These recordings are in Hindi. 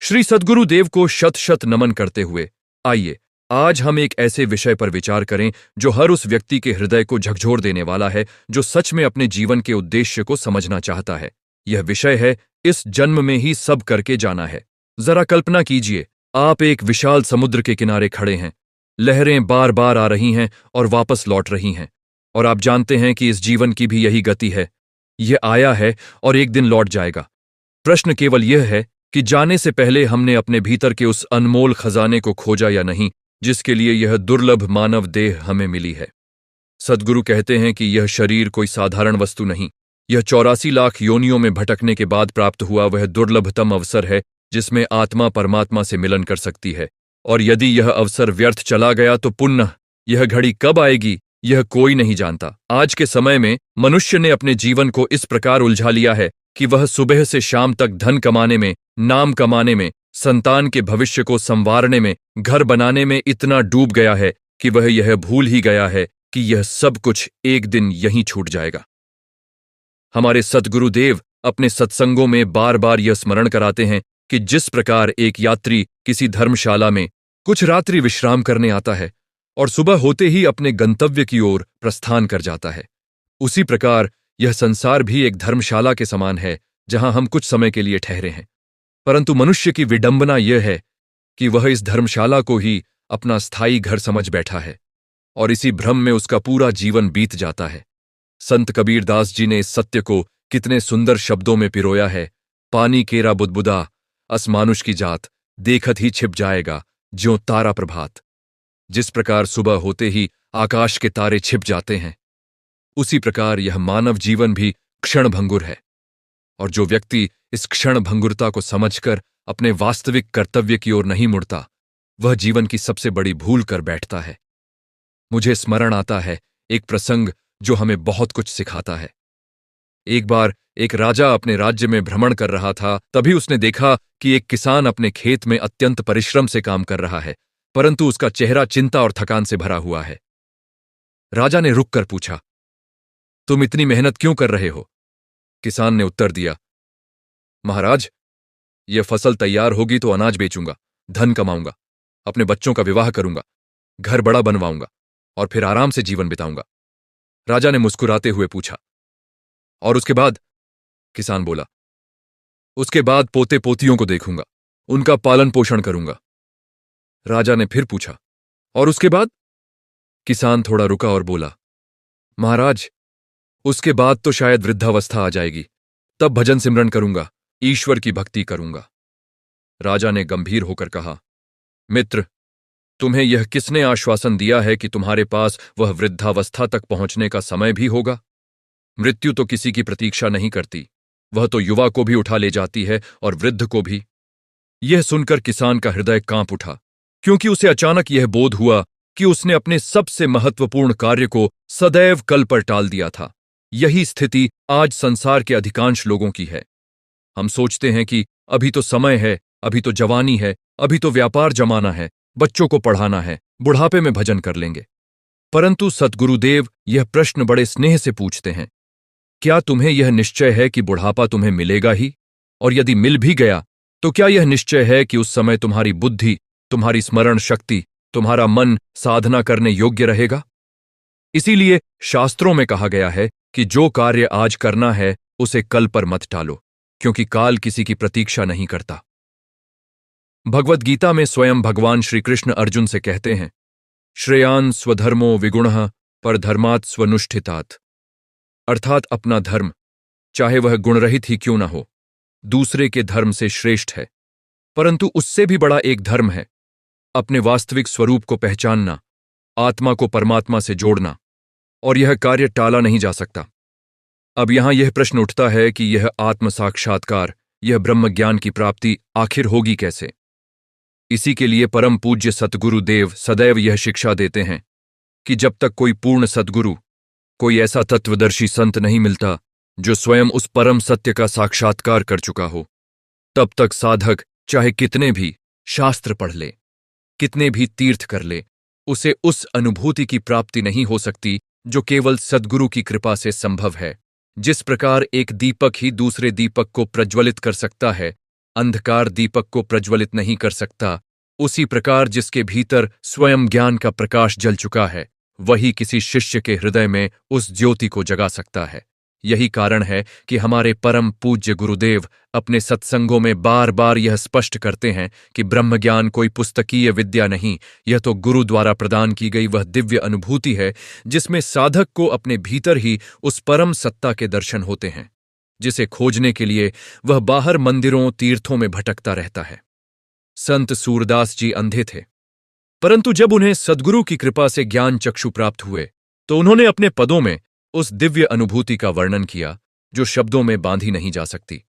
श्री सद्गुरुदेव को शत शत नमन करते हुए आइए आज हम एक ऐसे विषय पर विचार करें जो हर उस व्यक्ति के हृदय को झकझोर देने वाला है जो सच में अपने जीवन के उद्देश्य को समझना चाहता है। यह विषय है इस जन्म में ही सब करके जाना है। जरा कल्पना कीजिए, आप एक विशाल समुद्र के किनारे खड़े हैं। लहरें बार बार आ रही हैं और वापस लौट रही हैं, और आप जानते हैं कि इस जीवन की भी यही गति है। यह आया है और एक दिन लौट जाएगा। प्रश्न केवल यह है कि जाने से पहले हमने अपने भीतर के उस अनमोल खजाने को खोजा या नहीं जिसके लिए यह दुर्लभ मानव देह हमें मिली है। सद्गुरु कहते हैं कि यह शरीर कोई साधारण वस्तु नहीं, यह 84 लाख योनियों में भटकने के बाद प्राप्त हुआ वह दुर्लभतम अवसर है जिसमें आत्मा परमात्मा से मिलन कर सकती है। और यदि यह अवसर व्यर्थ चला गया तो पुनः यह घड़ी कब आएगी यह कोई नहीं जानता। आज के समय में मनुष्य ने अपने जीवन को इस प्रकार उलझा लिया है कि वह सुबह से शाम तक धन कमाने में, नाम कमाने में, संतान के भविष्य को संवारने में, घर बनाने में इतना डूब गया है कि वह यह भूल ही गया है कि यह सब कुछ एक दिन यहीं छूट जाएगा। हमारे सद्गुरुदेव अपने सत्संगों में बार बार यह स्मरण कराते हैं कि जिस प्रकार एक यात्री किसी धर्मशाला में कुछ रात्रि विश्राम करने आता है और सुबह होते ही अपने गंतव्य की ओर प्रस्थान कर जाता है, उसी प्रकार यह संसार भी एक धर्मशाला के समान है जहां हम कुछ समय के लिए ठहरे हैं। परंतु मनुष्य की विडंबना यह है कि वह इस धर्मशाला को ही अपना स्थायी घर समझ बैठा है और इसी भ्रम में उसका पूरा जीवन बीत जाता है। संत कबीरदास जी ने इस सत्य को कितने सुंदर शब्दों में पिरोया है। पानी केरा बुदबुदा, असमानुष की जात, देखत ही छिप जाएगा ज्यों तारा प्रभात। जिस प्रकार सुबह होते ही आकाश के तारे छिप जाते हैं, उसी प्रकार यह मानव जीवन भी क्षणभंगुर है। और जो व्यक्ति इस क्षण भंगुरता को समझकर अपने वास्तविक कर्तव्य की ओर नहीं मुड़ता, वह जीवन की सबसे बड़ी भूल कर बैठता है। मुझे स्मरण आता है एक प्रसंग जो हमें बहुत कुछ सिखाता है। एक बार एक राजा अपने राज्य में भ्रमण कर रहा था, तभी उसने देखा कि एक किसान अपने खेत में अत्यंत परिश्रम से काम कर रहा है, परंतु उसका चेहरा चिंता और थकान से भरा हुआ है। राजा ने रुक कर पूछा, तुम इतनी मेहनत क्यों कर रहे हो? किसान ने उत्तर दिया, महाराज, यह फसल तैयार होगी तो अनाज बेचूंगा, धन कमाऊंगा, अपने बच्चों का विवाह करूंगा, घर बड़ा बनवाऊंगा और फिर आराम से जीवन बिताऊंगा। राजा ने मुस्कुराते हुए पूछा, और उसके बाद? किसान बोला, उसके बाद पोते पोतियों को देखूंगा, उनका पालन पोषण करूंगा। राजा ने फिर पूछा, और उसके बाद? किसान थोड़ा रुका और बोला, महाराज, उसके बाद तो शायद वृद्धावस्था आ जाएगी, तब भजन सिमरन करूंगा, ईश्वर की भक्ति करूंगा। राजा ने गंभीर होकर कहा, मित्र, तुम्हें यह किसने आश्वासन दिया है कि तुम्हारे पास वह वृद्धावस्था तक पहुंचने का समय भी होगा? मृत्यु तो किसी की प्रतीक्षा नहीं करती, वह तो युवा को भी उठा ले जाती है और वृद्ध को भी। यह सुनकर किसान का हृदय कांप उठा, क्योंकि उसे अचानक यह बोध हुआ कि उसने अपने सबसे महत्वपूर्ण कार्य को सदैव कल पर टाल दिया था। यही स्थिति आज संसार के अधिकांश लोगों की है। हम सोचते हैं कि अभी तो समय है, अभी तो जवानी है, अभी तो व्यापार जमाना है, बच्चों को पढ़ाना है, बुढ़ापे में भजन कर लेंगे। परंतु सद्गुरुदेव यह प्रश्न बड़े स्नेह से पूछते हैं, क्या तुम्हें यह निश्चय है कि बुढ़ापा तुम्हें मिलेगा ही? और यदि मिल भी गया तो क्या यह निश्चय है कि उस समय तुम्हारी बुद्धि, तुम्हारी स्मरण शक्ति, तुम्हारा मन साधना करने योग्य रहेगा? इसीलिए शास्त्रों में कहा गया है कि जो कार्य आज करना है उसे कल पर मत टालो, क्योंकि काल किसी की प्रतीक्षा नहीं करता। भगवद गीता में स्वयं भगवान श्री कृष्ण अर्जुन से कहते हैं, श्रेयान् स्वधर्मो विगुणः परधर्मात् स्वनुष्ठितात्। अर्थात अपना धर्म, चाहे वह गुणरहित ही क्यों न हो, दूसरे के धर्म से श्रेष्ठ है। परंतु उससे भी बड़ा एक धर्म है, अपने वास्तविक स्वरूप को पहचानना, आत्मा को परमात्मा से जोड़ना, और यह कार्य टाला नहीं जा सकता। अब यहां यह प्रश्न उठता है कि यह आत्म साक्षात्कार, यह ब्रह्म ज्ञान की प्राप्ति आखिर होगी कैसे? इसी के लिए परम पूज्य सतगुरुदेव सदैव यह शिक्षा देते हैं कि जब तक कोई पूर्ण सद्गुरु, कोई ऐसा तत्वदर्शी संत नहीं मिलता जो स्वयं उस परम सत्य का साक्षात्कार कर चुका हो, तब तक साधक चाहे कितने भी शास्त्र पढ़ ले, कितने भी तीर्थ कर ले, उसे उस अनुभूति की प्राप्ति नहीं हो सकती जो केवल सद्गुरु की कृपा से संभव है। जिस प्रकार एक दीपक ही दूसरे दीपक को प्रज्वलित कर सकता है, अंधकार दीपक को प्रज्वलित नहीं कर सकता, उसी प्रकार जिसके भीतर स्वयं ज्ञान का प्रकाश जल चुका है, वही किसी शिष्य के हृदय में उस ज्योति को जगा सकता है। यही कारण है कि हमारे परम पूज्य गुरुदेव अपने सत्संगों में बार बार यह स्पष्ट करते हैं कि ब्रह्मज्ञान कोई पुस्तकीय विद्या नहीं, यह तो गुरु द्वारा प्रदान की गई वह दिव्य अनुभूति है जिसमें साधक को अपने भीतर ही उस परम सत्ता के दर्शन होते हैं, जिसे खोजने के लिए वह बाहर मंदिरों तीर्थों में भटकता रहता है। संत सूरदास जी अंधे थे, परंतु जब उन्हें सद्गुरु की कृपा से ज्ञान चक्षु प्राप्त हुए तो उन्होंने अपने पदों में उस दिव्य अनुभूति का वर्णन किया जो शब्दों में बांधी नहीं जा सकती।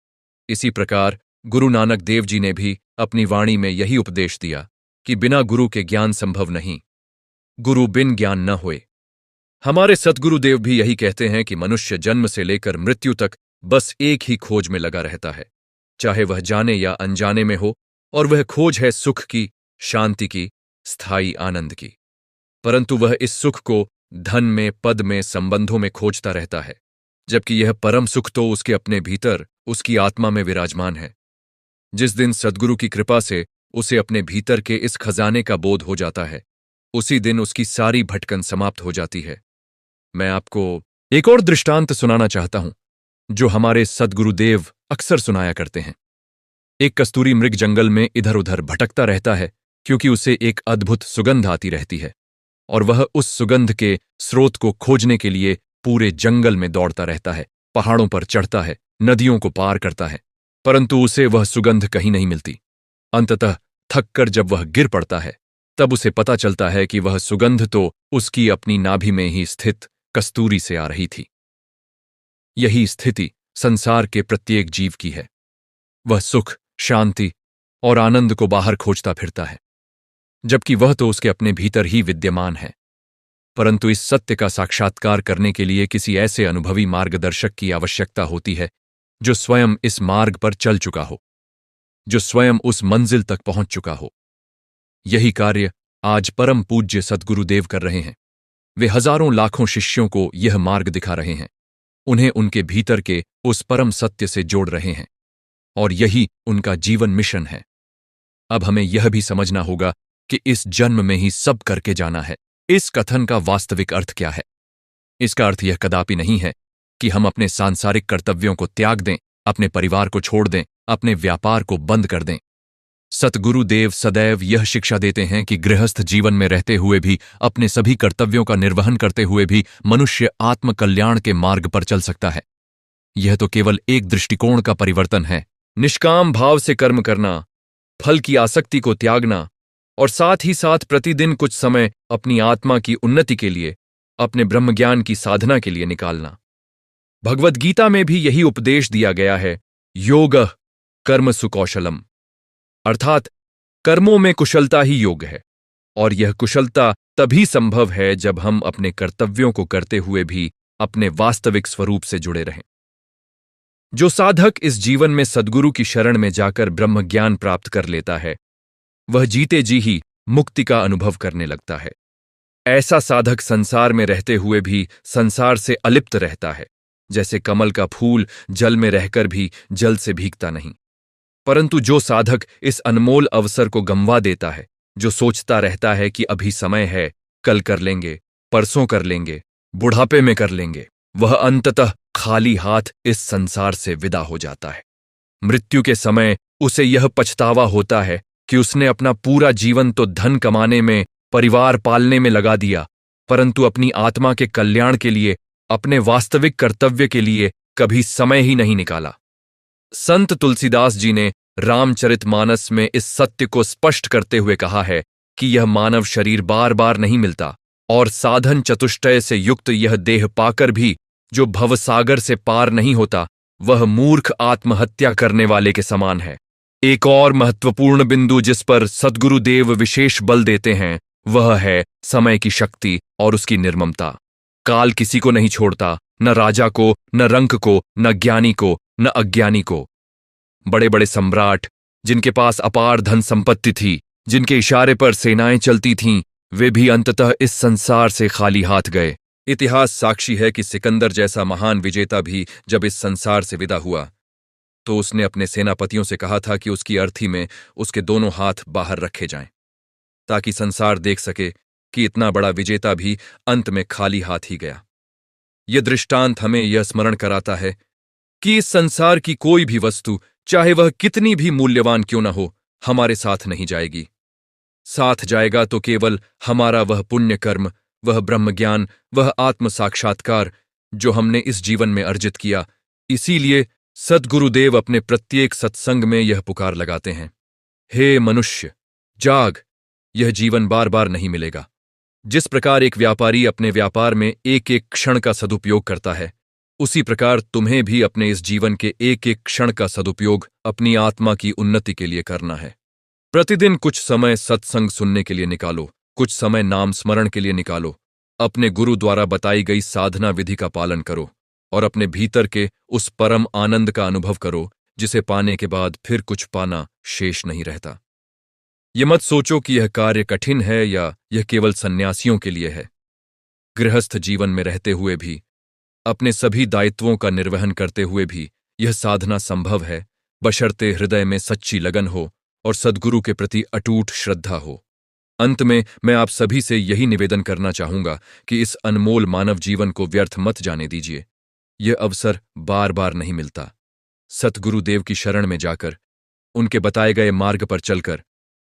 इसी प्रकार गुरु नानक देव जी ने भी अपनी वाणी में यही उपदेश दिया कि बिना गुरु के ज्ञान संभव नहीं, गुरु बिन ज्ञान न होए। हमारे सद्गुरुदेव भी यही कहते हैं कि मनुष्य जन्म से लेकर मृत्यु तक बस एक ही खोज में लगा रहता है, चाहे वह जाने या अनजाने में हो, और वह खोज है सुख की, शांति की, स्थायी आनंद की। परंतु वह इस सुख को धन में, पद में, संबंधों में खोजता रहता है, जबकि यह परम सुख तो उसके अपने भीतर, उसकी आत्मा में विराजमान है। जिस दिन सद्गुरु की कृपा से उसे अपने भीतर के इस खजाने का बोध हो जाता है, उसी दिन उसकी सारी भटकन समाप्त हो जाती है। मैं आपको एक और दृष्टांत सुनाना चाहता हूं जो हमारे सद्गुरुदेव अक्सर सुनाया करते हैं। एक कस्तूरी मृग जंगल में इधर उधर भटकता रहता है क्योंकि उसे एक अद्भुत सुगंध आती रहती है, और वह उस सुगंध के स्रोत को खोजने के लिए पूरे जंगल में दौड़ता रहता है, पहाड़ों पर चढ़ता है, नदियों को पार करता है, परंतु उसे वह सुगंध कहीं नहीं मिलती। अंततः थककर जब वह गिर पड़ता है, तब उसे पता चलता है कि वह सुगंध तो उसकी अपनी नाभि में ही स्थित कस्तूरी से आ रही थी। यही स्थिति संसार के प्रत्येक जीव की है। वह सुख, शांति और आनंद को बाहर खोजता फिरता है, जबकि वह तो उसके अपने भीतर ही विद्यमान है। परंतु इस सत्य का साक्षात्कार करने के लिए किसी ऐसे अनुभवी मार्गदर्शक की आवश्यकता होती है जो स्वयं इस मार्ग पर चल चुका हो, जो स्वयं उस मंजिल तक पहुंच चुका हो। यही कार्य आज परम पूज्य सद्गुरुदेव कर रहे हैं। वे हजारों लाखों शिष्यों को यह मार्ग दिखा रहे हैं, उन्हें उनके भीतर के उस परम सत्य से जोड़ रहे हैं, और यही उनका जीवन मिशन है। अब हमें यह भी समझना होगा कि इस जन्म में ही सब करके जाना है। इस कथन का वास्तविक अर्थ क्या है? इसका अर्थ यह कदापि नहीं है कि हम अपने सांसारिक कर्तव्यों को त्याग दें, अपने परिवार को छोड़ दें, अपने व्यापार को बंद कर दें। सतगुरुदेव सदैव यह शिक्षा देते हैं कि गृहस्थ जीवन में रहते हुए भी, अपने सभी कर्तव्यों का निर्वहन करते हुए भी मनुष्य आत्मकल्याण के मार्ग पर चल सकता है। यह तो केवल एक दृष्टिकोण का परिवर्तन है। निष्काम भाव से कर्म करना, फल की आसक्ति को त्यागना, और साथ ही साथ प्रतिदिन कुछ समय अपनी आत्मा की उन्नति के लिए, अपने ब्रह्मज्ञान की साधना के लिए निकालना। भगवद गीता में भी यही उपदेश दिया गया है, योगः कर्मसु कौशलम, अर्थात कर्मों में कुशलता ही योग है, और यह कुशलता तभी संभव है जब हम अपने कर्तव्यों को करते हुए भी अपने वास्तविक स्वरूप से जुड़े रहें। जो साधक इस जीवन में सद्गुरु की शरण में जाकर ब्रह्मज्ञान प्राप्त कर लेता है, वह जीते जी ही मुक्ति का अनुभव करने लगता है। ऐसा साधक संसार में रहते हुए भी संसार से अलिप्त रहता है, जैसे कमल का फूल जल में रहकर भी जल से भीगता नहीं। परंतु जो साधक इस अनमोल अवसर को गंवा देता है, जो सोचता रहता है कि अभी समय है, कल कर लेंगे, परसों कर लेंगे, बुढ़ापे में कर लेंगे, वह अंततः खाली हाथ इस संसार से विदा हो जाता है। मृत्यु के समय उसे यह पछतावा होता है कि उसने अपना पूरा जीवन तो धन कमाने में, परिवार पालने में लगा दिया, परंतु अपनी आत्मा के कल्याण के लिए, अपने वास्तविक कर्तव्य के लिए कभी समय ही नहीं निकाला। संत तुलसीदास जी ने रामचरितमानस में इस सत्य को स्पष्ट करते हुए कहा है कि यह मानव शरीर बार बार नहीं मिलता, और साधन चतुष्टय से युक्त यह देह पाकर भी जो भवसागर से पार नहीं होता, वह मूर्ख आत्महत्या करने वाले के समान है। एक और महत्वपूर्ण बिंदु जिस पर सद्गुरुदेव विशेष बल देते हैं, वह है समय की शक्ति और उसकी निर्ममता। काल किसी को नहीं छोड़ता, न राजा को, न रंक को, न ज्ञानी को, न अज्ञानी को। बड़े बड़े सम्राट, जिनके पास अपार धन संपत्ति थी, जिनके इशारे पर सेनाएं चलती थीं, वे भी अंततः इस संसार से खाली हाथ गए। इतिहास साक्षी है कि सिकंदर जैसा महान विजेता भी जब इस संसार से विदा हुआ, तो उसने अपने सेनापतियों से कहा था कि उसकी अर्थी में उसके दोनों हाथ बाहर रखे जाएं, ताकि संसार देख सके कि इतना बड़ा विजेता भी अंत में खाली हाथ ही गया। यह दृष्टांत हमें यह स्मरण कराता है कि इस संसार की कोई भी वस्तु, चाहे वह कितनी भी मूल्यवान क्यों न हो, हमारे साथ नहीं जाएगी। साथ जाएगा तो केवल हमारा वह पुण्य कर्म, वह ब्रह्मज्ञान, वह आत्म साक्षात्कार जो हमने इस जीवन में अर्जित किया। इसीलिए सद्गुरुदेव अपने प्रत्येक सत्संग में यह पुकार लगाते हैं, हे मनुष्य, जाग, यह जीवन बार बार नहीं मिलेगा। जिस प्रकार एक व्यापारी अपने व्यापार में एक एक क्षण का सदुपयोग करता है, उसी प्रकार तुम्हें भी अपने इस जीवन के एक एक क्षण का सदुपयोग अपनी आत्मा की उन्नति के लिए करना है। प्रतिदिन कुछ समय सत्संग सुनने के लिए निकालो, कुछ समय नाम स्मरण के लिए निकालो, अपने गुरु द्वारा बताई गई साधना विधि का पालन करो और अपने भीतर के उस परम आनंद का अनुभव करो जिसे पाने के बाद फिर कुछ पाना शेष नहीं रहता। ये मत सोचो कि यह कार्य कठिन है या यह केवल सन्यासियों के लिए है। गृहस्थ जीवन में रहते हुए भी, अपने सभी दायित्वों का निर्वहन करते हुए भी यह साधना संभव है, बशर्ते हृदय में सच्ची लगन हो और सद्गुरु के प्रति अटूट श्रद्धा हो। अंत में मैं आप सभी से यही निवेदन करना चाहूंगा कि इस अनमोल मानव जीवन को व्यर्थ मत जाने दीजिए। यह अवसर बार बार नहीं मिलता। सतगुरुदेव की शरण में जाकर, उनके बताए गए मार्ग पर चलकर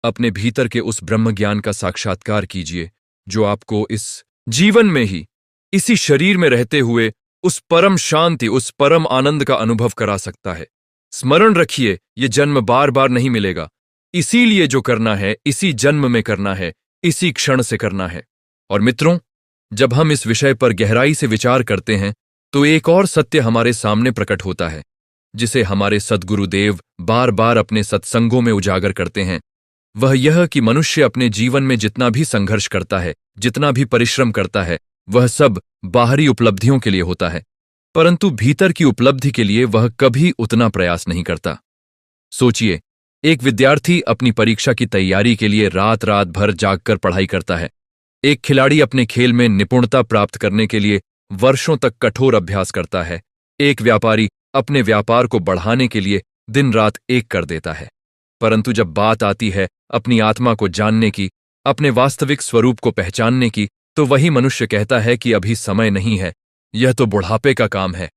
अपने भीतर के उस ब्रह्म ज्ञान का साक्षात्कार कीजिए जो आपको इस जीवन में ही, इसी शरीर में रहते हुए उस परम शांति, उस परम आनंद का अनुभव करा सकता है। स्मरण रखिए, यह जन्म बार बार नहीं मिलेगा। इसीलिए जो करना है इसी जन्म में करना है, इसी क्षण से करना है। और मित्रों, जब हम इस विषय पर गहराई से विचार करते हैं तो एक और सत्य हमारे सामने प्रकट होता है जिसे हमारे सद्गुरुदेव बार बार अपने सत्संगों में उजागर करते हैं। वह यह कि मनुष्य अपने जीवन में जितना भी संघर्ष करता है, जितना भी परिश्रम करता है, वह सब बाहरी उपलब्धियों के लिए होता है, परंतु भीतर की उपलब्धि के लिए वह कभी उतना प्रयास नहीं करता। सोचिए, एक विद्यार्थी अपनी परीक्षा की तैयारी के लिए रात रात भर जागकर पढ़ाई करता है। एक खिलाड़ी अपने खेल में निपुणता प्राप्त करने के लिए वर्षों तक कठोर अभ्यास करता है। एक व्यापारी अपने व्यापार को बढ़ाने के लिए दिन रात एक कर देता है। परंतु जब बात आती है अपनी आत्मा को जानने की, अपने वास्तविक स्वरूप को पहचानने की, तो वही मनुष्य कहता है कि अभी समय नहीं है, यह तो बुढ़ापे का काम है।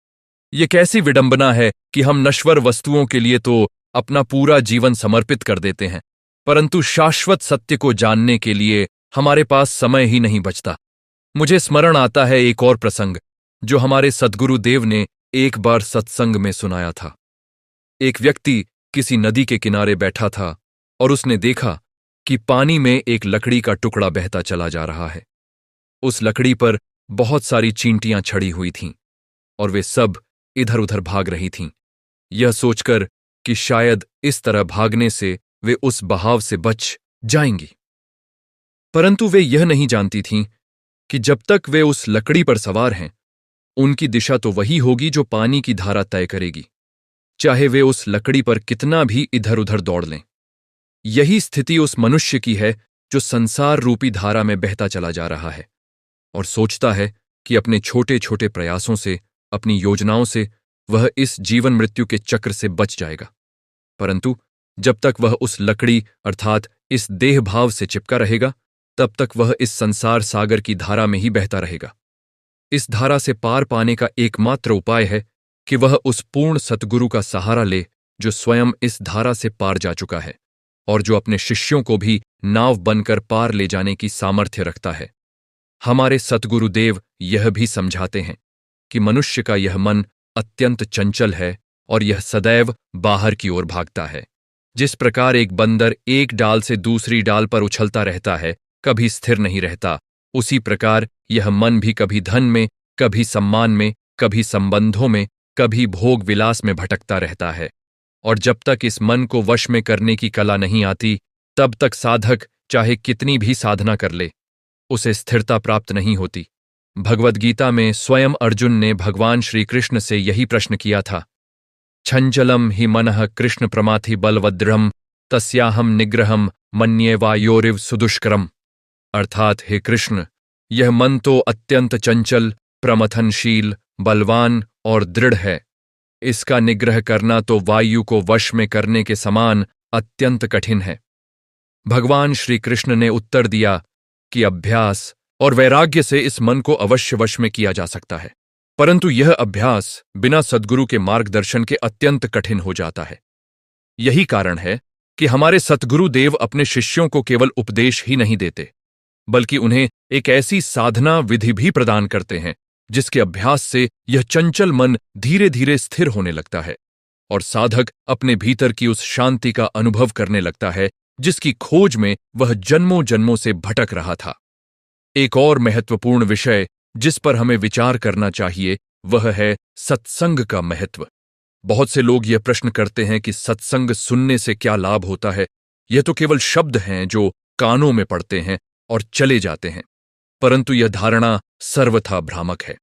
यह कैसी विडंबना है कि हम नश्वर वस्तुओं के लिए तो अपना पूरा जीवन समर्पित कर देते हैं, परंतु शाश्वत सत्य को जानने के लिए हमारे पास समय ही नहीं बचता। मुझे स्मरण आता है एक और प्रसंग जो हमारे सद्गुरुदेव ने एक बार सत्संग में सुनाया था। एक व्यक्ति किसी नदी के किनारे बैठा था और उसने देखा कि पानी में एक लकड़ी का टुकड़ा बहता चला जा रहा है। उस लकड़ी पर बहुत सारी चींटियां छड़ी हुई थीं और वे सब इधर उधर भाग रही थीं, यह सोचकर कि शायद इस तरह भागने से वे उस बहाव से बच जाएंगी। परंतु वे यह नहीं जानती थीं कि जब तक वे उस लकड़ी पर सवार हैं, उनकी दिशा तो वही होगी जो पानी की धारा तय करेगी, चाहे वे उस लकड़ी पर कितना भी इधर उधर दौड़ लें। यही स्थिति उस मनुष्य की है जो संसार रूपी धारा में बहता चला जा रहा है और सोचता है कि अपने छोटे छोटे प्रयासों से, अपनी योजनाओं से वह इस जीवन मृत्यु के चक्र से बच जाएगा। परंतु जब तक वह उस लकड़ी अर्थात इस देह भाव से चिपका रहेगा, तब तक वह इस संसार सागर की धारा में ही बहता रहेगा। इस धारा से पार पाने का एकमात्र उपाय है कि वह उस पूर्ण सतगुरु का सहारा ले जो स्वयं इस धारा से पार जा चुका है और जो अपने शिष्यों को भी नाव बनकर पार ले जाने की सामर्थ्य रखता है। हमारे सतगुरुदेव यह भी समझाते हैं कि मनुष्य का यह मन अत्यंत चंचल है और यह सदैव बाहर की ओर भागता है। जिस प्रकार एक बंदर एक डाल से दूसरी डाल पर उछलता रहता है, कभी स्थिर नहीं रहता, उसी प्रकार यह मन भी कभी धन में, कभी सम्मान में, कभी संबंधों में, कभी भोग विलास में भटकता रहता है। और जब तक इस मन को वश में करने की कला नहीं आती, तब तक साधक चाहे कितनी भी साधना कर ले, उसे स्थिरता प्राप्त नहीं होती। भगवद गीता में स्वयं अर्जुन ने भगवान श्री कृष्ण से यही प्रश्न किया था, छंचलम हि मनः कृष्ण प्रमाथि बलवद्रम तस्याहम निग्रहम मन्ये वायोरिव सुदुष्करम। अर्थात हे कृष्ण, यह मन तो अत्यंत चंचल, प्रमथनशील, बलवान और दृढ़ है, इसका निग्रह करना तो वायु को वश में करने के समान अत्यंत कठिन है। भगवान श्री कृष्ण ने उत्तर दिया कि अभ्यास और वैराग्य से इस मन को अवश्य वश में किया जा सकता है, परंतु यह अभ्यास बिना सद्गुरु के मार्गदर्शन के अत्यंत कठिन हो जाता है। यही कारण है कि हमारे सद्गुरु देव अपने शिष्यों को केवल उपदेश ही नहीं देते, बल्कि उन्हें एक ऐसी साधना विधि भी प्रदान करते हैं जिसके अभ्यास से यह चंचल मन धीरे धीरे स्थिर होने लगता है और साधक अपने भीतर की उस शांति का अनुभव करने लगता है जिसकी खोज में वह जन्मों जन्मों से भटक रहा था। एक और महत्वपूर्ण विषय जिस पर हमें विचार करना चाहिए वह है सत्संग का महत्व। बहुत से लोग यह प्रश्न करते हैं कि सत्संग सुनने से क्या लाभ होता है। यह तो केवल शब्द हैं जो कानों में पड़ते हैं और चले जाते हैं, परंतु यह धारणा सर्वथा भ्रामक है।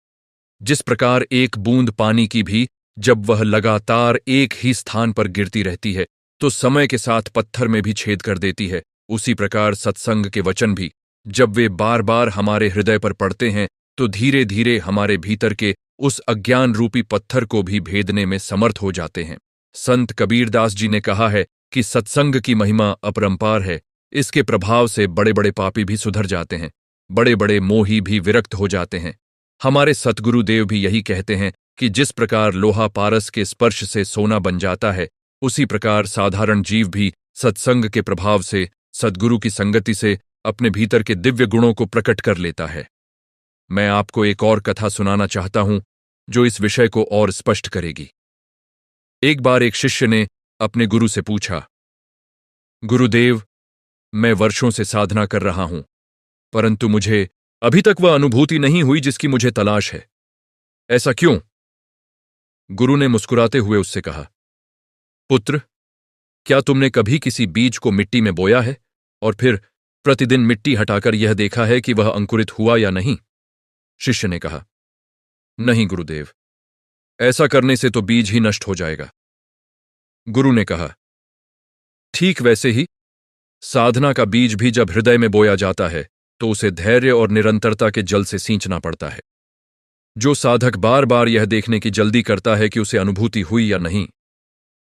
जिस प्रकार एक बूंद पानी की भी जब वह लगातार एक ही स्थान पर गिरती रहती है तो समय के साथ पत्थर में भी छेद कर देती है, उसी प्रकार सत्संग के वचन भी जब वे बार बार हमारे हृदय पर पड़ते हैं तो धीरे धीरे हमारे भीतर के उस अज्ञान रूपी पत्थर को भी भेदने में समर्थ हो जाते हैं। संत कबीरदास जी ने कहा है कि सत्संग की महिमा अपरंपार है। इसके प्रभाव से बड़े बड़े पापी भी सुधर जाते हैं, बड़े बड़े मोही भी विरक्त हो जाते हैं। हमारे सतगुरु देव भी यही कहते हैं कि जिस प्रकार लोहा पारस के स्पर्श से सोना बन जाता है, उसी प्रकार साधारण जीव भी सत्संग के प्रभाव से, सद्गुरु की संगति से अपने भीतर के दिव्य गुणों को प्रकट कर लेता है। मैं आपको एक और कथा सुनाना चाहता हूं जो इस विषय को और स्पष्ट करेगी। एक बार एक शिष्य ने अपने गुरु से पूछा, गुरुदेव, मैं वर्षों से साधना कर रहा हूं, परंतु मुझे अभी तक वह अनुभूति नहीं हुई जिसकी मुझे तलाश है। ऐसा क्यों? गुरु ने मुस्कुराते हुए उससे कहा, पुत्र, क्या तुमने कभी किसी बीज को मिट्टी में बोया है और फिर प्रतिदिन मिट्टी हटाकर यह देखा है कि वह अंकुरित हुआ या नहीं? शिष्य ने कहा, नहीं गुरुदेव, ऐसा करने से तो बीज ही नष्ट हो जाएगा। गुरु ने कहा, ठीक वैसे ही साधना का बीज भी जब हृदय में बोया जाता है तो उसे धैर्य और निरंतरता के जल से सींचना पड़ता है। जो साधक बार बार यह देखने की जल्दी करता है कि उसे अनुभूति हुई या नहीं,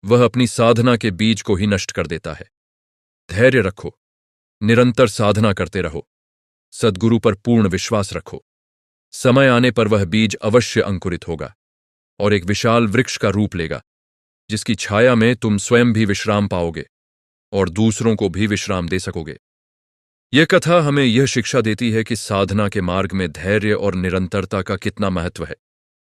वह अपनी साधना के बीज को ही नष्ट कर देता है। धैर्य रखो, निरंतर साधना करते रहो, सद्गुरु पर पूर्ण विश्वास रखो। समय आने पर वह बीज अवश्य अंकुरित होगा और एक विशाल वृक्ष का रूप लेगा, जिसकी छाया में तुम स्वयं भी विश्राम पाओगे और दूसरों को भी विश्राम दे सकोगे। यह कथा हमें यह शिक्षा देती है कि साधना के मार्ग में धैर्य और निरंतरता का कितना महत्व है,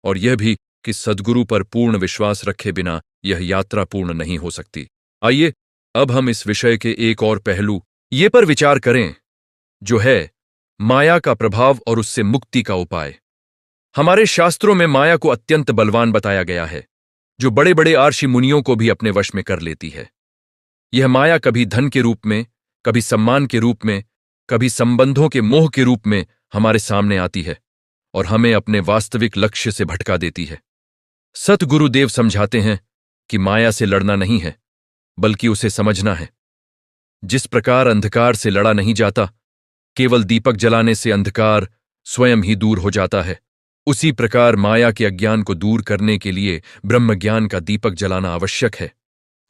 और यह भी कि सद्गुरु पर पूर्ण विश्वास रखे बिना यह यात्रा पूर्ण नहीं हो सकती। आइए अब हम इस विषय के एक और पहलू ये पर विचार करें, जो है माया का प्रभाव और उससे मुक्ति का उपाय। हमारे शास्त्रों में माया को अत्यंत बलवान बताया गया है, जो बड़े बड़े आर्षि मुनियों को भी अपने वश में कर लेती है। यह माया कभी धन के रूप में, कभी सम्मान के रूप में, कभी संबंधों के मोह के रूप में हमारे सामने आती है और हमें अपने वास्तविक लक्ष्य से भटका देती है। सतगुरुदेव समझाते हैं कि माया से लड़ना नहीं है, बल्कि उसे समझना है। जिस प्रकार अंधकार से लड़ा नहीं जाता, केवल दीपक जलाने से अंधकार स्वयं ही दूर हो जाता है, उसी प्रकार माया के अज्ञान को दूर करने के लिए ब्रह्मज्ञान का दीपक जलाना आवश्यक है।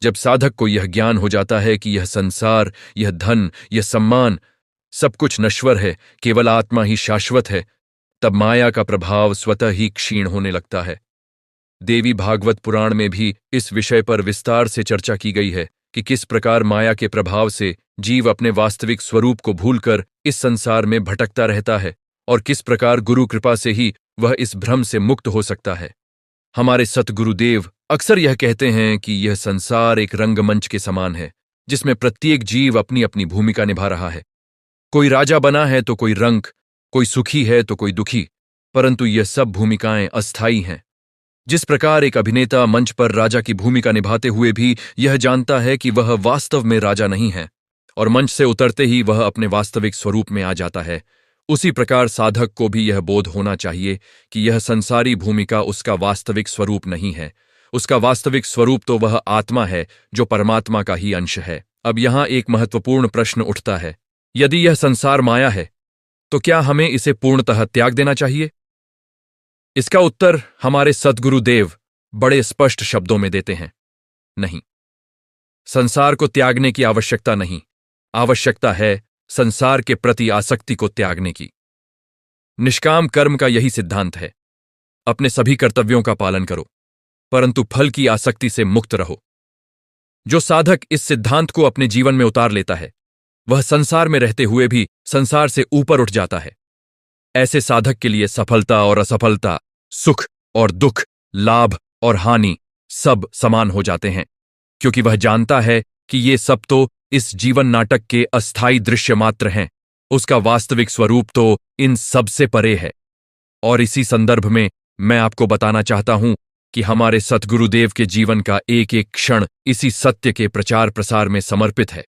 जब साधक को यह ज्ञान हो जाता है कि यह संसार, यह धन, यह सम्मान सब कुछ नश्वर है, केवल आत्मा ही शाश्वत है, तब माया का प्रभाव स्वतः ही क्षीण होने लगता है। देवी भागवत पुराण में भी इस विषय पर विस्तार से चर्चा की गई है कि किस प्रकार माया के प्रभाव से जीव अपने वास्तविक स्वरूप को भूलकर इस संसार में भटकता रहता है और किस प्रकार गुरु कृपा से ही वह इस भ्रम से मुक्त हो सकता है। हमारे सतगुरुदेव अक्सर यह कहते हैं कि यह संसार एक रंगमंच के समान है, जिसमें प्रत्येक जीव अपनी अपनी भूमिका निभा रहा है। कोई राजा बना है तो कोई रंक, कोई सुखी है तो कोई दुखी, परंतु यह सब भूमिकाएं अस्थायी हैं। जिस प्रकार एक अभिनेता मंच पर राजा की भूमिका निभाते हुए भी यह जानता है कि वह वास्तव में राजा नहीं है और मंच से उतरते ही वह अपने वास्तविक स्वरूप में आ जाता है, उसी प्रकार साधक को भी यह बोध होना चाहिए कि यह संसारी भूमिका उसका वास्तविक स्वरूप नहीं है। उसका वास्तविक स्वरूप तो वह आत्मा है जो परमात्मा का ही अंश है। अब यहां एक महत्वपूर्ण प्रश्न उठता है, यदि यह संसार माया है तो क्या हमें इसे पूर्णतः त्याग देना चाहिए? इसका उत्तर हमारे सद्गुरुदेव बड़े स्पष्ट शब्दों में देते हैं। नहीं, संसार को त्यागने की आवश्यकता नहीं, आवश्यकता है संसार के प्रति आसक्ति को त्यागने की। निष्काम कर्म का यही सिद्धांत है। अपने सभी कर्तव्यों का पालन करो, परंतु फल की आसक्ति से मुक्त रहो। जो साधक इस सिद्धांत को अपने जीवन में उतार लेता है, वह संसार में रहते हुए भी संसार से ऊपर उठ जाता है। ऐसे साधक के लिए सफलता और असफलता, सुख और दुख, लाभ और हानि सब समान हो जाते हैं, क्योंकि वह जानता है कि ये सब तो इस जीवन नाटक के अस्थायी दृश्य मात्र हैं। उसका वास्तविक स्वरूप तो इन सब से परे है। और इसी संदर्भ में मैं आपको बताना चाहता हूं कि हमारे सद्गुरुदेव के जीवन का एक एक क्षण इसी सत्य के प्रचार प्रसार में समर्पित है।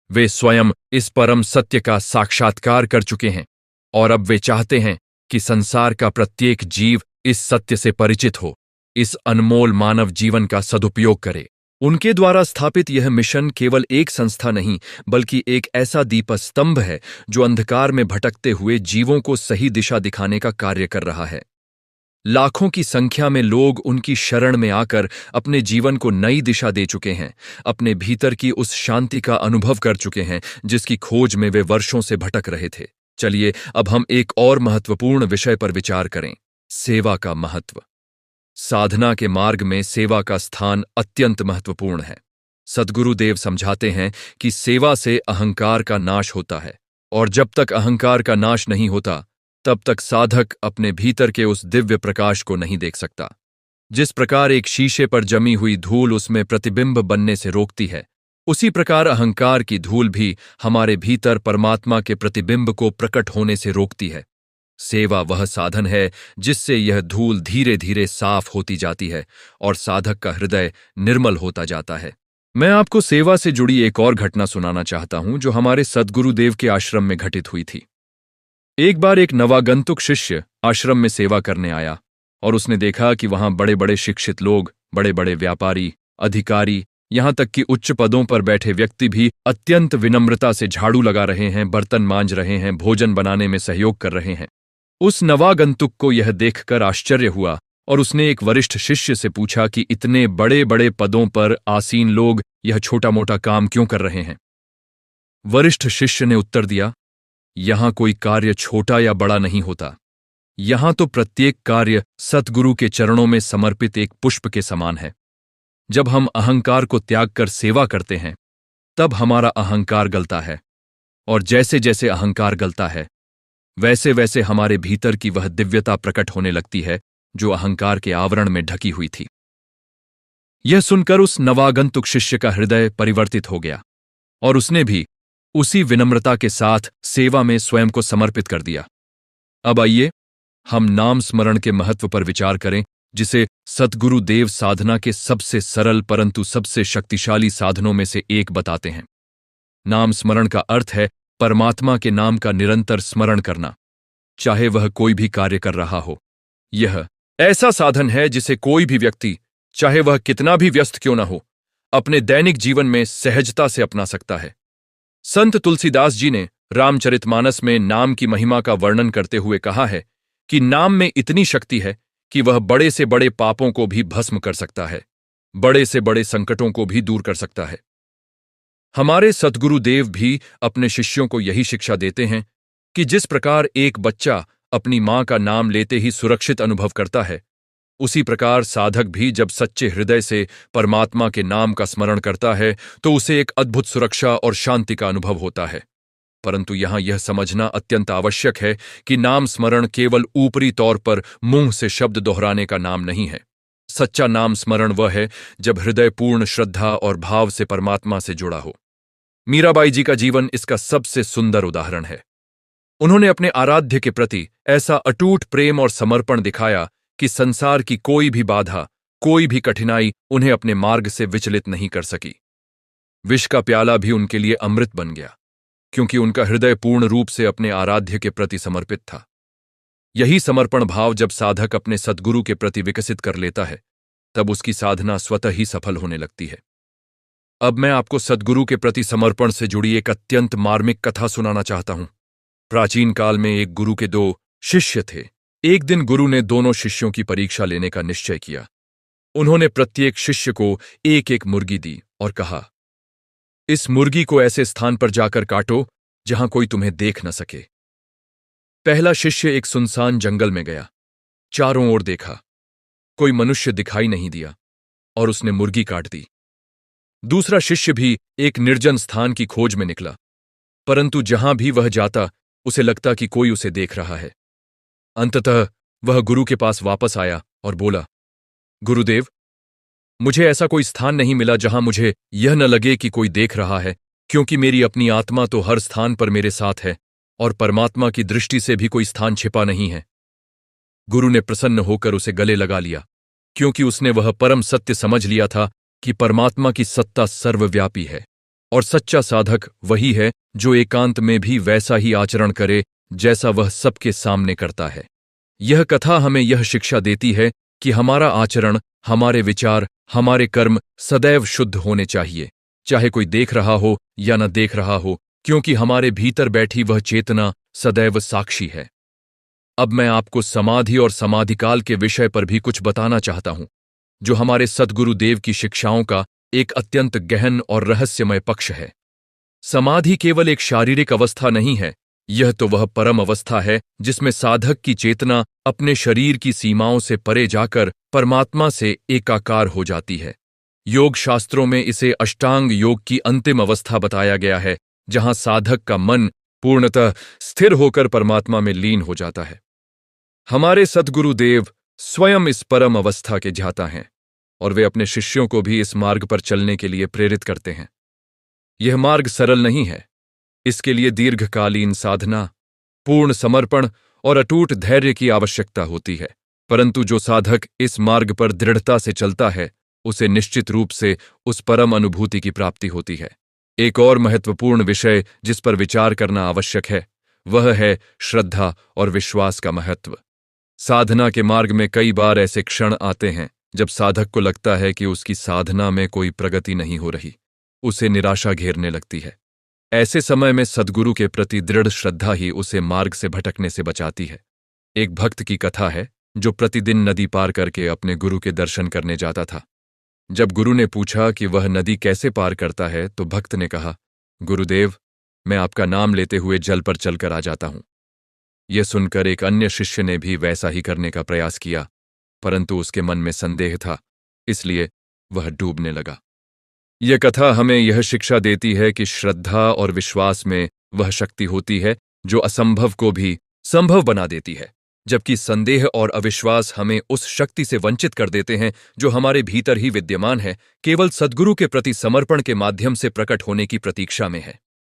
वे स्वयं इस परम सत्य का साक्षात्कार कर चुके हैं और अब वे चाहते हैं कि संसार का प्रत्येक जीव इस सत्य से परिचित हो, इस अनमोल मानव जीवन का सदुपयोग करे। उनके द्वारा स्थापित यह मिशन केवल एक संस्था नहीं, बल्कि एक ऐसा दीपस्तंभ है जो अंधकार में भटकते हुए जीवों को सही दिशा दिखाने का कार्य कर रहा है। लाखों की संख्या में लोग उनकी शरण में आकर अपने जीवन को नई दिशा दे चुके हैं, अपने भीतर की उस शांति का अनुभव कर चुके हैं जिसकी खोज में वे वर्षों से भटक रहे थे। चलिए अब हम एक और महत्वपूर्ण विषय पर विचार करें, सेवा का महत्व। साधना के मार्ग में सेवा का स्थान अत्यंत महत्वपूर्ण है। सद्गुरुदेव समझाते हैं कि सेवा से अहंकार का नाश होता है, और जब तक अहंकार का नाश नहीं होता तब तक साधक अपने भीतर के उस दिव्य प्रकाश को नहीं देख सकता। जिस प्रकार एक शीशे पर जमी हुई धूल उसमें प्रतिबिंब बनने से रोकती है, उसी प्रकार अहंकार की धूल भी हमारे भीतर परमात्मा के प्रतिबिंब को प्रकट होने से रोकती है। सेवा वह साधन है जिससे यह धूल धीरे धीरे साफ होती जाती है और साधक का हृदय निर्मल होता जाता है। मैं आपको सेवा से जुड़ी एक और घटना सुनाना चाहता हूं जो हमारे सद्गुरुदेव के आश्रम में घटित हुई थी। एक बार एक नवागंतुक शिष्य आश्रम में सेवा करने आया और उसने देखा कि वहां बड़े बड़े शिक्षित लोग, बड़े बड़े व्यापारी, अधिकारी, यहां तक कि उच्च पदों पर बैठे व्यक्ति भी अत्यंत विनम्रता से झाड़ू लगा रहे हैं, बर्तन मांज रहे हैं, भोजन बनाने में सहयोग कर रहे हैं। उस नवागंतुक को यह देखकर आश्चर्य हुआ और उसने एक वरिष्ठ शिष्य से पूछा कि इतने बड़े बड़े पदों पर आसीन लोग यह छोटा मोटा काम क्यों कर रहे हैं। वरिष्ठ शिष्य ने उत्तर दिया, यहां कोई कार्य छोटा या बड़ा नहीं होता। यहां तो प्रत्येक कार्य सतगुरु के चरणों में समर्पित एक पुष्प के समान है। जब हम अहंकार को त्याग कर सेवा करते हैं तब हमारा अहंकार गलता है, और जैसे जैसे अहंकार गलता है वैसे वैसे हमारे भीतर की वह दिव्यता प्रकट होने लगती है जो अहंकार के आवरण में ढकी हुई थी। यह सुनकर उस नवागंतुक शिष्य का हृदय परिवर्तित हो गया और उसने भी उसी विनम्रता के साथ सेवा में स्वयं को समर्पित कर दिया। अब आइए हम नाम स्मरण के महत्व पर विचार करें, जिसे सद्गुरु देव साधना के सबसे सरल परंतु सबसे शक्तिशाली साधनों में से एक बताते हैं। नाम स्मरण का अर्थ है परमात्मा के नाम का निरंतर स्मरण करना, चाहे वह कोई भी कार्य कर रहा हो। यह ऐसा साधन है जिसे कोई भी व्यक्ति, चाहे वह कितना भी व्यस्त क्यों न हो, अपने दैनिक जीवन में सहजता से अपना सकता है। संत तुलसीदास जी ने रामचरितमानस में नाम की महिमा का वर्णन करते हुए कहा है कि नाम में इतनी शक्ति है कि वह बड़े से बड़े पापों को भी भस्म कर सकता है, बड़े से बड़े संकटों को भी दूर कर सकता है। हमारे सद्गुरुदेव भी अपने शिष्यों को यही शिक्षा देते हैं कि जिस प्रकार एक बच्चा अपनी मां का नाम लेते ही सुरक्षित अनुभव करता है, उसी प्रकार साधक भी जब सच्चे हृदय से परमात्मा के नाम का स्मरण करता है तो उसे एक अद्भुत सुरक्षा और शांति का अनुभव होता है। परंतु यहां यह समझना अत्यंत आवश्यक है कि नाम स्मरण केवल ऊपरी तौर पर मुंह से शब्द दोहराने का नाम नहीं है। सच्चा नाम स्मरण वह है जब हृदय पूर्ण श्रद्धा और भाव से परमात्मा से जुड़ा हो। मीराबाई जी का जीवन इसका सबसे सुंदर उदाहरण है। उन्होंने अपने आराध्य के प्रति ऐसा अटूट प्रेम और समर्पण दिखाया कि संसार की कोई भी बाधा, कोई भी कठिनाई उन्हें अपने मार्ग से विचलित नहीं कर सकी। विष का प्याला भी उनके लिए अमृत बन गया, क्योंकि उनका हृदय पूर्ण रूप से अपने आराध्य के प्रति समर्पित था। यही समर्पण भाव जब साधक अपने सद्गुरु के प्रति विकसित कर लेता है, तब उसकी साधना स्वतः ही सफल होने लगती है। अब मैं आपको सद्गुरु के प्रति समर्पण से जुड़ी एक अत्यंत मार्मिक कथा सुनाना चाहता हूं। प्राचीन काल में एक गुरु के 2 शिष्य थे। एक दिन गुरु ने दोनों शिष्यों की परीक्षा लेने का निश्चय किया। उन्होंने प्रत्येक शिष्य को एक एक मुर्गी दी और कहा, इस मुर्गी को ऐसे स्थान पर जाकर काटो जहां कोई तुम्हें देख न सके। पहला शिष्य एक सुनसान जंगल में गया। चारों ओर देखा, कोई मनुष्य दिखाई नहीं दिया और उसने मुर्गी काट दी। दूसरा शिष्य भी एक निर्जन स्थान की खोज में निकला, परंतु जहां भी वह जाता उसे लगता कि कोई उसे देख रहा है। अंततः वह गुरु के पास वापस आया और बोला, गुरुदेव, मुझे ऐसा कोई स्थान नहीं मिला जहां मुझे यह न लगे कि कोई देख रहा है, क्योंकि मेरी अपनी आत्मा तो हर स्थान पर मेरे साथ है और परमात्मा की दृष्टि से भी कोई स्थान छिपा नहीं है। गुरु ने प्रसन्न होकर उसे गले लगा लिया, क्योंकि उसने वह परम सत्य समझ लिया था कि परमात्मा की सत्ता सर्वव्यापी है और सच्चा साधक वही है जो एकांत में भी वैसा ही आचरण करे जैसा वह सबके सामने करता है। यह कथा हमें यह शिक्षा देती है कि हमारा आचरण, हमारे विचार, हमारे कर्म सदैव शुद्ध होने चाहिए, चाहे कोई देख रहा हो या न देख रहा हो, क्योंकि हमारे भीतर बैठी वह चेतना सदैव साक्षी है। अब मैं आपको समाधि और समाधिकाल के विषय पर भी कुछ बताना चाहता हूं, जो हमारे सद्गुरुदेव की शिक्षाओं का एक अत्यंत गहन और रहस्यमय पक्ष है। समाधि केवल एक शारीरिक अवस्था नहीं है, यह तो वह परम अवस्था है जिसमें साधक की चेतना अपने शरीर की सीमाओं से परे जाकर परमात्मा से एकाकार हो जाती है। योग शास्त्रों में इसे अष्टांग योग की अंतिम अवस्था बताया गया है, जहां साधक का मन पूर्णतः स्थिर होकर परमात्मा में लीन हो जाता है। हमारे सद्गुरुदेव स्वयं इस परम अवस्था के ज्ञाता हैं और वे अपने शिष्यों को भी इस मार्ग पर चलने के लिए प्रेरित करते हैं। यह मार्ग सरल नहीं है, इसके लिए दीर्घकालीन साधना, पूर्ण समर्पण और अटूट धैर्य की आवश्यकता होती है, परंतु जो साधक इस मार्ग पर दृढ़ता से चलता है उसे निश्चित रूप से उस परम अनुभूति की प्राप्ति होती है। एक और महत्वपूर्ण विषय जिस पर विचार करना आवश्यक है वह है श्रद्धा और विश्वास का महत्व। साधना के मार्ग में कई बार ऐसे क्षण आते हैं जब साधक को लगता है कि उसकी साधना में कोई प्रगति नहीं हो रही, उसे निराशा घेरने लगती है। ऐसे समय में सद्गुरु के प्रति दृढ़ श्रद्धा ही उसे मार्ग से भटकने से बचाती है। एक भक्त की कथा है जो प्रतिदिन नदी पार करके अपने गुरु के दर्शन करने जाता था। जब गुरु ने पूछा कि वह नदी कैसे पार करता है तो भक्त ने कहा, गुरुदेव, मैं आपका नाम लेते हुए जल पर चलकर आ जाता हूं। यह सुनकर एक अन्य शिष्य ने भी वैसा ही करने का प्रयास किया, परंतु उसके मन में संदेह था, इसलिए वह डूबने लगा। यह कथा हमें यह शिक्षा देती है कि श्रद्धा और विश्वास में वह शक्ति होती है जो असंभव को भी संभव बना देती है, जबकि संदेह और अविश्वास हमें उस शक्ति से वंचित कर देते हैं जो हमारे भीतर ही विद्यमान है, केवल सद्गुरु के प्रति समर्पण के माध्यम से प्रकट होने की प्रतीक्षा में है।